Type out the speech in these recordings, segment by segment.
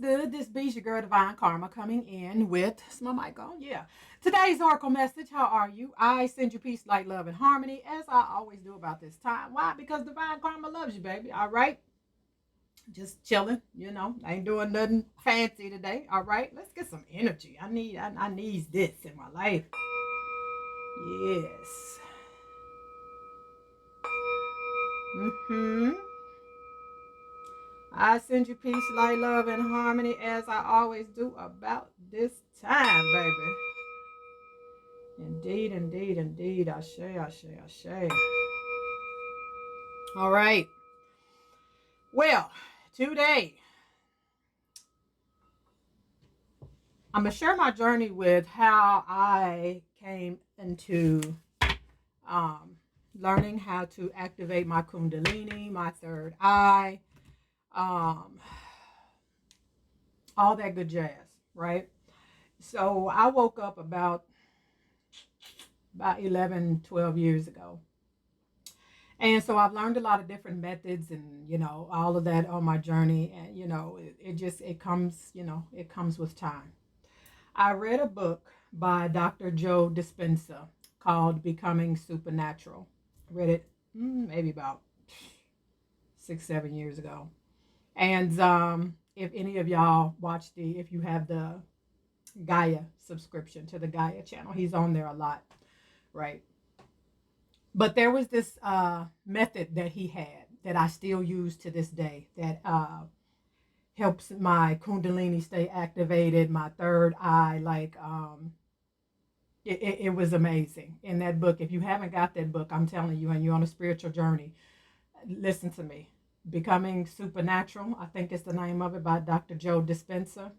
good? This be's your girl Divine Karma coming in with is my mic on? Yeah. Today's oracle message. How are you? I send you peace, light, love, and harmony, as I always do about this time. Why? Because Divine Karma loves you, baby. All right. Just chilling. I ain't doing nothing fancy today. All right. Let's get some energy. I need this in my life. Yes. Mm-hmm. I send you peace, light, love, and harmony, as I always do about this time, baby. Indeed, indeed, indeed. Ashe, ashe, ashe. All right. Well, today, I'm going to share my journey with how I came into um, learning how to activate my Kundalini, my third eye, um, all that good jazz, right? So I woke up about 11, 12 years ago. And so I've learned a lot of different methods and, all of that on my journey. And, it comes, it comes with time. I read a book by Dr. Joe Dispenza called Becoming Supernatural. I read it maybe about 6, 7 years ago. And if any of y'all if you have the Gaia subscription to the Gaia channel, he's on there a lot, right? But there was this method that he had that I still use to this day that helps my Kundalini stay activated, my third eye. It was amazing. In that book, if you haven't got that book, I'm telling you, and you're on a spiritual journey, listen to me. Becoming Supernatural, I think it's the name of it, by Dr. Joe Dispenza.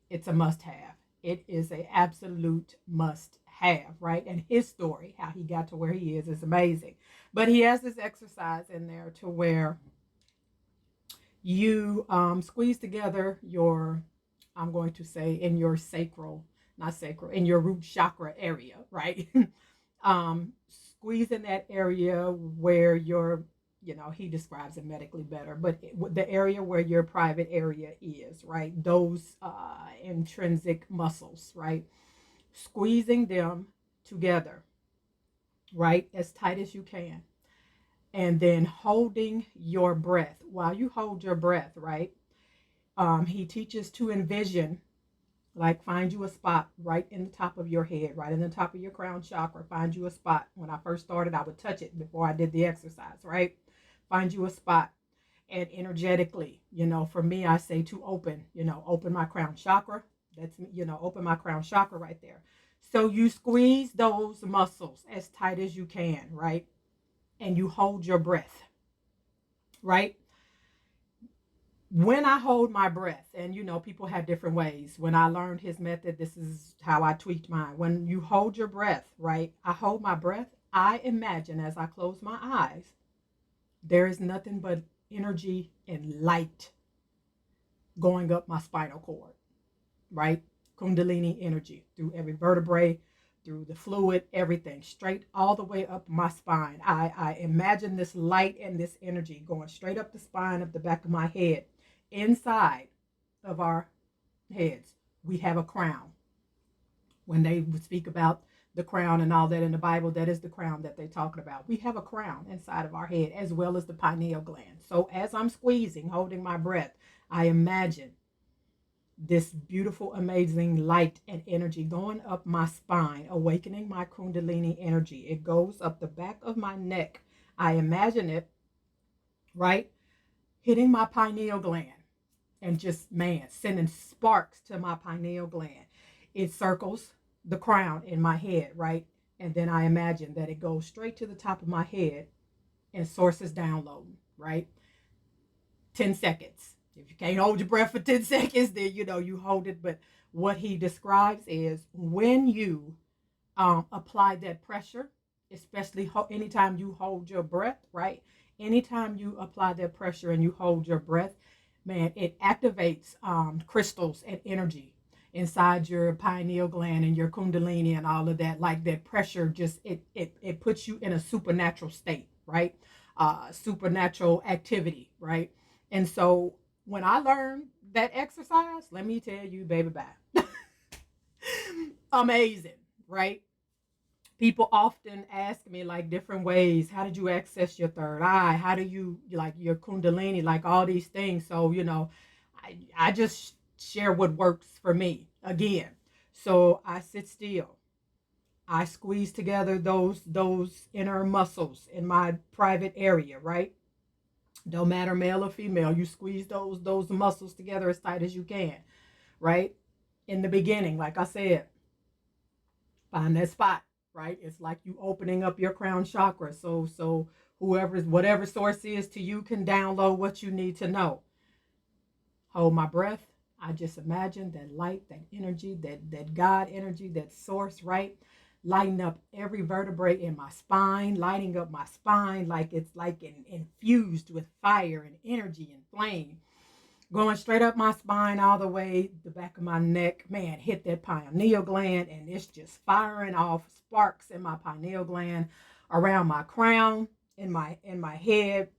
It's a must-have. It is an absolute must-have, right? And his story, how he got to where he is amazing. But he has this exercise in there to where you squeeze together your, I'm going to say, in your in your root chakra area, right? Squeeze in that area where your, he describes it medically better, but the area where your private area is, right? Those intrinsic muscles, right? Squeezing them together, right? As tight as you can. And then holding your breath. While you hold your breath, right? He teaches to envision, like find you a spot right in the top of your head, right in the top of your crown chakra. Find you a spot. When I first started, I would touch it before I did the exercise, right? Find you a spot. And energetically, for me, I say to open my crown chakra. That's, open my crown chakra right there. So you squeeze those muscles as tight as you can, right? And you hold your breath, right? When I hold my breath, and people have different ways. When I learned his method, this is how I tweaked mine. When you hold your breath, right? I hold my breath. I imagine as I close my eyes, there is nothing but energy and light going up my spinal cord, right? Kundalini energy through every vertebrae, through the fluid, everything, straight all the way up my spine. I imagine this light and this energy going straight up the spine of the back of my head. Inside of our heads, we have a crown. When they would speak about the crown and all that in the Bible, that is the crown that they're talking about. We have a crown inside of our head, as well as the pineal gland. So as I'm squeezing, holding my breath, I imagine this beautiful, amazing light and energy going up my spine, awakening my Kundalini energy. It goes up the back of my neck. I imagine it, right, hitting my pineal gland and just, sending sparks to my pineal gland. It circles the crown in my head, right? And then I imagine that it goes straight to the top of my head and source is downloading, right? 10 seconds. If you can't hold your breath for 10 seconds, then, you hold it. But what he describes is when you apply that pressure, especially anytime you hold your breath, right? Anytime you apply that pressure and you hold your breath, it activates crystals and energy inside your pineal gland and your Kundalini and all of that. Like that pressure, just it puts you in a supernatural state, right? Supernatural activity, right? And so when I learned that exercise, let me tell you, baby, bye. Amazing, right? People often ask me like different ways. How did you access your third eye? How do you like your kundalini? Like all these things. So I just share what works for me. Again, so I sit still. I squeeze together those inner muscles in my private area, right? Don't matter male or female. You squeeze those muscles together as tight as you can, right? In the beginning, like I said, find that spot, right? It's like you opening up your crown chakra. So whatever source is to you can download what you need to know. Hold my breath. I just imagine that light, that energy, that God energy, that source, right? Lighting up every vertebrae in my spine, lighting up my spine like it's like infused with fire and energy and flame, going straight up my spine all the way the back of my neck. Man, hit that pineal gland, and it's just firing off sparks in my pineal gland, around my crown, in my head,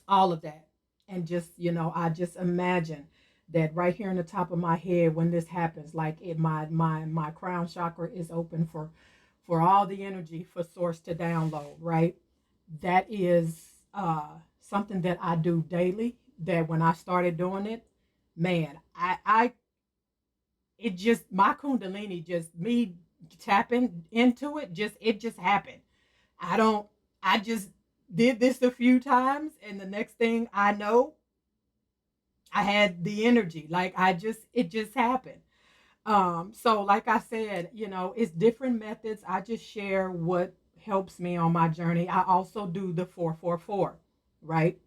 all of that. And just I just imagine that right here in the top of my head when this happens, like my crown chakra is open for all the energy for source to download, right? That is something that I do daily. That when I started doing it, man, I it just my kundalini, just me tapping into it, just happened. I don't I just did this a few times, and the next thing I know, I had the energy. Like it just happened. So like I said, it's different methods. I just share what helps me on my journey. I also do the 444, right?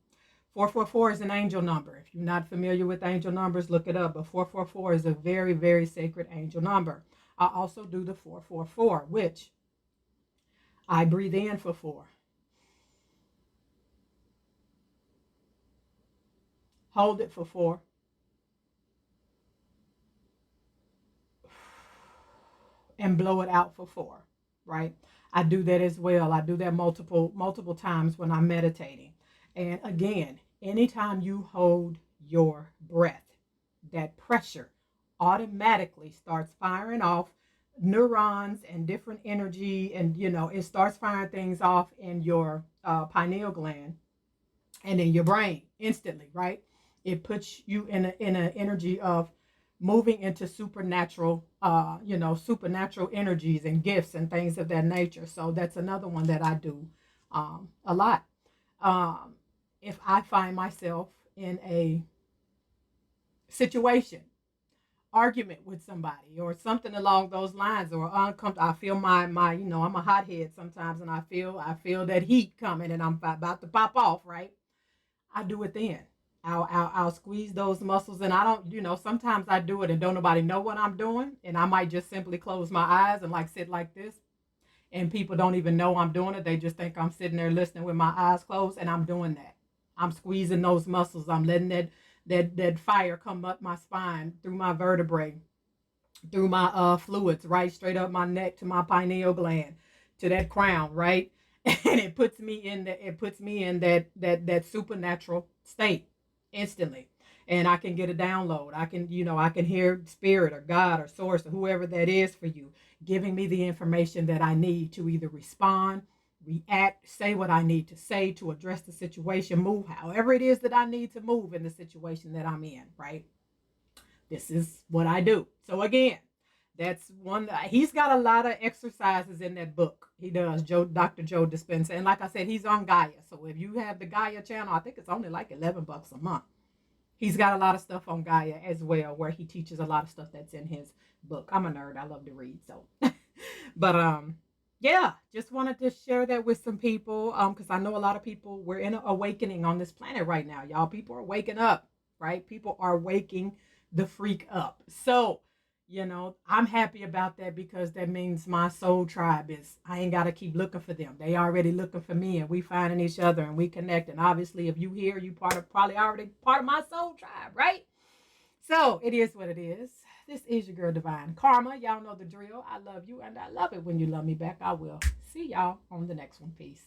444 is an angel number. If you're not familiar with angel numbers, look it up. But 444 is a very, very sacred angel number. I also do the 444, which I breathe in for 4, hold it for 4, and blow it out for 4, right? I do that as well. I do that multiple times when I'm meditating. And again, anytime you hold your breath, that pressure automatically starts firing off neurons and different energy, and it starts firing things off in your pineal gland and in your brain instantly, right? It puts you in an energy of moving into supernatural, supernatural energies and gifts and things of that nature. So that's another one that I do a lot. Um, if I find myself in a situation, argument with somebody or something along those lines, or uncomfortable, I feel my I'm a hothead sometimes, and I feel that heat coming, and I'm about to pop off, right? I do it then. I'll squeeze those muscles, and I don't, sometimes I do it and don't nobody know what I'm doing, and I might just simply close my eyes and like sit like this, and people don't even know I'm doing it. They just think I'm sitting there listening with my eyes closed, and I'm doing that. I'm squeezing those muscles. I'm letting that fire come up my spine, through my vertebrae, through my fluids, right straight up my neck to my pineal gland, to that crown, right? And it puts me in that supernatural state instantly. And I can get a download. I can hear spirit or God or source or whoever that is for you, giving me the information that I need to either respond, react, say what I need to say to address the situation, move however it is that I need to move in the situation that I'm in, right? This is what I do. So again, that's one. He's got a lot of exercises in that book. He does, Dr. Joe Dispenza, and like I said, he's on Gaia. So if you have the Gaia channel, I think it's only like $11 a month. He's got a lot of stuff on Gaia as well, where he teaches a lot of stuff that's in his book. I'm a nerd. I love to read, so. But yeah, just wanted to share that with some people, because I know a lot of people, we're in an awakening on this planet right now, y'all. People are waking up, right? People are waking the freak up. So, I'm happy about that, because that means my soul tribe I ain't got to keep looking for them. They already looking for me, and we finding each other, and we connect. And obviously, if you here, you probably already part of my soul tribe, right? So it is what it is. This is your girl Divine Karma. Y'all know the drill. I love you, and I love it when you love me back. I will see y'all on the next one. Peace.